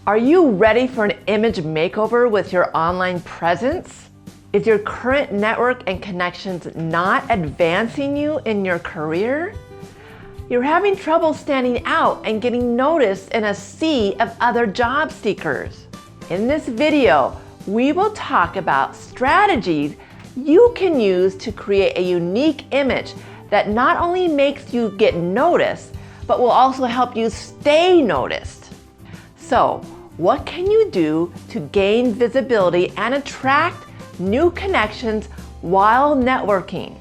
Are you ready for an image makeover with your online presence? Is your current network and connections not advancing you in your career? You're having trouble standing out and getting noticed in a sea of other job seekers. In this video, we will talk about strategies you can use to create a unique image that not only makes you get noticed, but will also help you stay noticed. So, what can you do to gain visibility and attract new connections while networking?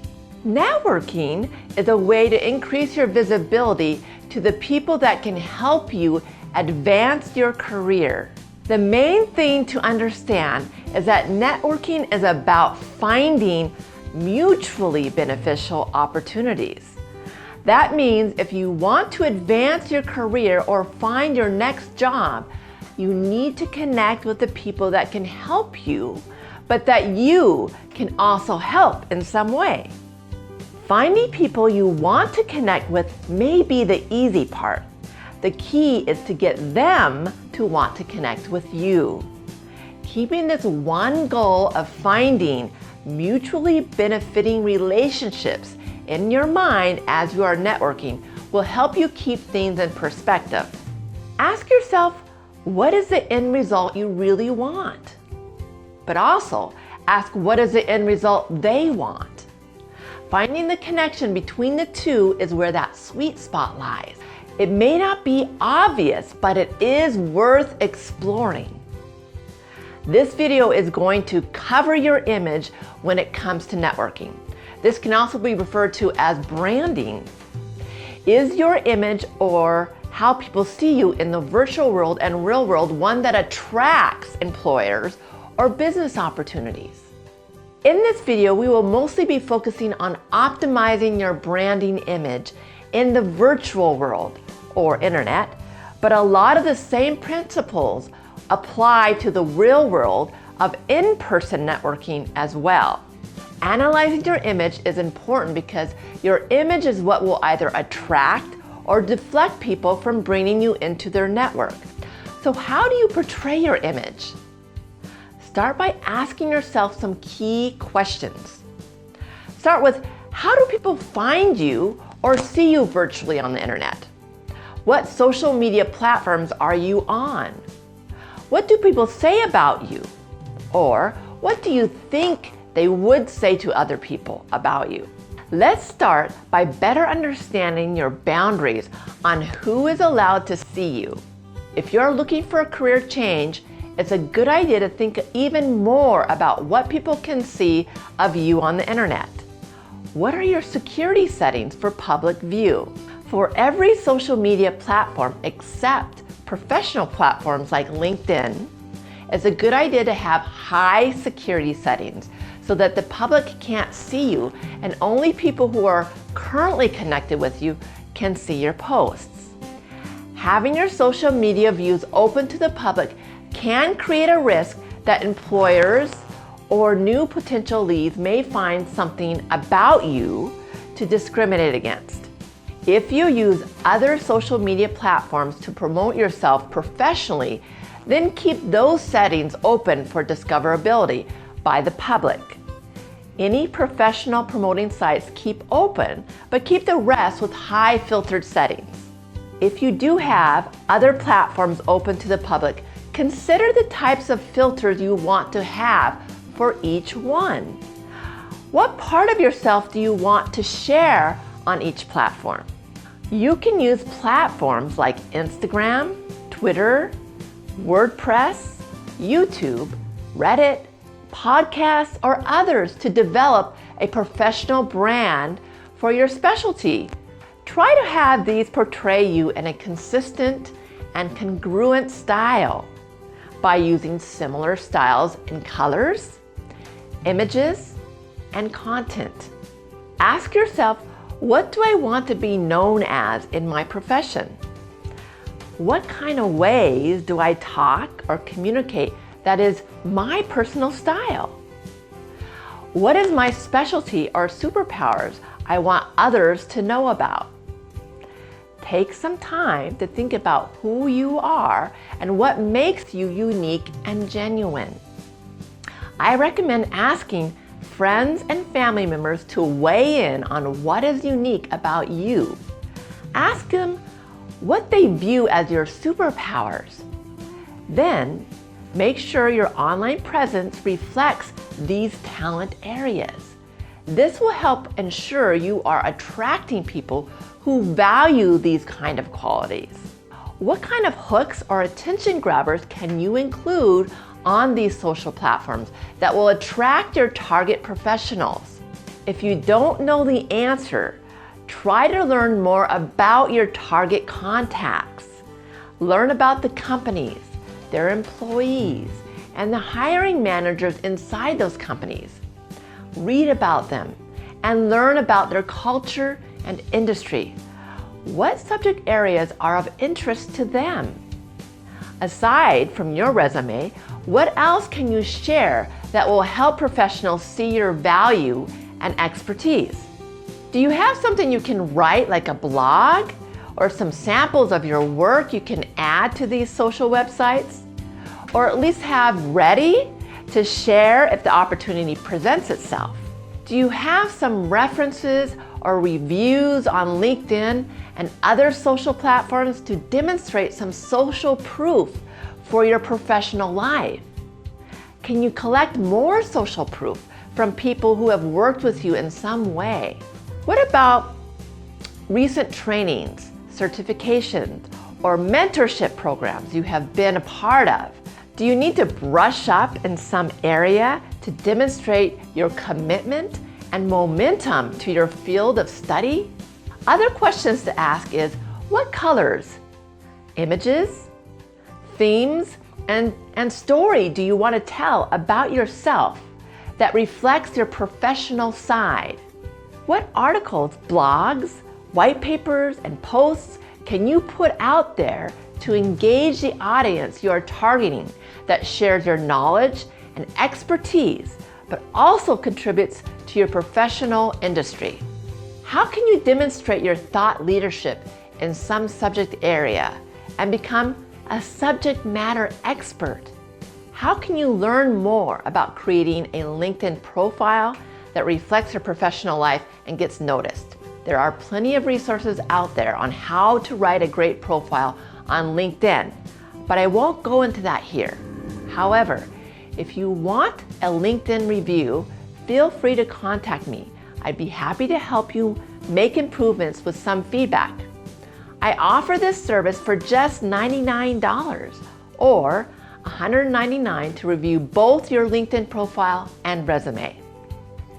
Networking is a way to increase your visibility to the people that can help you advance your career. The main thing to understand is that networking is about finding mutually beneficial opportunities. That means if you want to advance your career or find your next job, you need to connect with the people that can help you, but that you can also help in some way. Finding people you want to connect with may be the easy part. The key is to get them to want to connect with you. Keeping this one goal of finding mutually benefiting relationships in your mind as you are networking will help you keep things in perspective. Ask yourself, what is the end result you really want? But also ask, what is the end result they want? Finding the connection between the two is where that sweet spot lies. It may not be obvious, but it is worth exploring. This video is going to cover your image when it comes to networking. This can also be referred to as branding. Is your image or how people see you in the virtual world and real world one that attracts employers or business opportunities? In this video, we will mostly be focusing on optimizing your branding image in the virtual world or internet, but a lot of the same principles apply to the real world of in-person networking as well. Analyzing your image is important because your image is what will either attract or deflect people from bringing you into their network. So how do you portray your image? Start by asking yourself some key questions. Start with, how do people find you or see you virtually on the internet? What social media platforms are you on? What do people say about you? Or what do you think they would say to other people about you? Let's start by better understanding your boundaries on who is allowed to see you. If you're looking for a career change, it's a good idea to think even more about what people can see of you on the internet. What are your security settings for public view? For every social media platform except professional platforms like LinkedIn, it's a good idea to have high security settings so that the public can't see you and only people who are currently connected with you can see your posts. Having your social media views open to the public can create a risk that employers or new potential leads may find something about you to discriminate against. If you use other social media platforms to promote yourself professionally, then keep those settings open for discoverability by the public. Any professional promoting sites keep open, but keep the rest with high filtered settings. If you do have other platforms open to the public, consider the types of filters you want to have for each one. What part of yourself do you want to share on each platform? You can use platforms like Instagram, Twitter, WordPress, YouTube, Reddit, podcasts, or others to develop a professional brand for your specialty. Try to have these portray you in a consistent and congruent style by using similar styles in colors, images, and content. Ask yourself, what do I want to be known as in my profession? What kind of ways do I talk or communicate that is my personal style? What is my specialty or superpowers I want others to know about? Take some time to think about who you are and what makes you unique and genuine. I recommend asking friends and family members to weigh in on what is unique about you. Ask them what they view as your superpowers. Then, make sure your online presence reflects these talent areas. This will help ensure you are attracting people who value these kind of qualities. What kind of hooks or attention grabbers can you include on these social platforms that will attract your target professionals? If you don't know the answer, try to learn more about your target contacts. Learn about the companies, their employees, and the hiring managers inside those companies. Read about them and learn about their culture and industry. What subject areas are of interest to them? Aside from your resume, what else can you share that will help professionals see your value and expertise? Do you have something you can write, like a blog, or some samples of your work you can add to these social websites? Or at least have ready to share if the opportunity presents itself? Do you have some references or reviews on LinkedIn and other social platforms to demonstrate some social proof for your professional life? Can you collect more social proof from people who have worked with you in some way? What about recent trainings, certifications, or mentorship programs you have been a part of? Do you need to brush up in some area to demonstrate your commitment and momentum to your field of study? Other questions to ask is, what colors, images, themes, and story do you want to tell about yourself that reflects your professional side? What articles, blogs, white papers, and posts can you put out there to engage the audience you are targeting that shares your knowledge and expertise, but also contributes to your professional industry? How can you demonstrate your thought leadership in some subject area and become a subject matter expert? How can you learn more about creating a LinkedIn profile that reflects your professional life and gets noticed? There are plenty of resources out there on how to write a great profile on LinkedIn, but I won't go into that here. However, if you want a LinkedIn review, feel free to contact me. I'd be happy to help you make improvements with some feedback. I offer this service for just $99 or $199 to review both your LinkedIn profile and resume.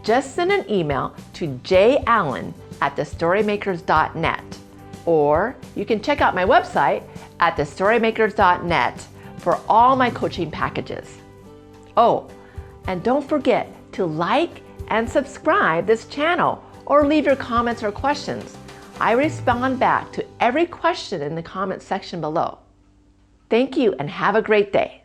Just send an email to jallen@thestorymakers.net, or you can check out my website at thestorymakers.net for all my coaching packages. Oh, and don't forget to like and subscribe this channel or leave your comments or questions. I respond back to every question in the comment section below. Thank you and have a great day.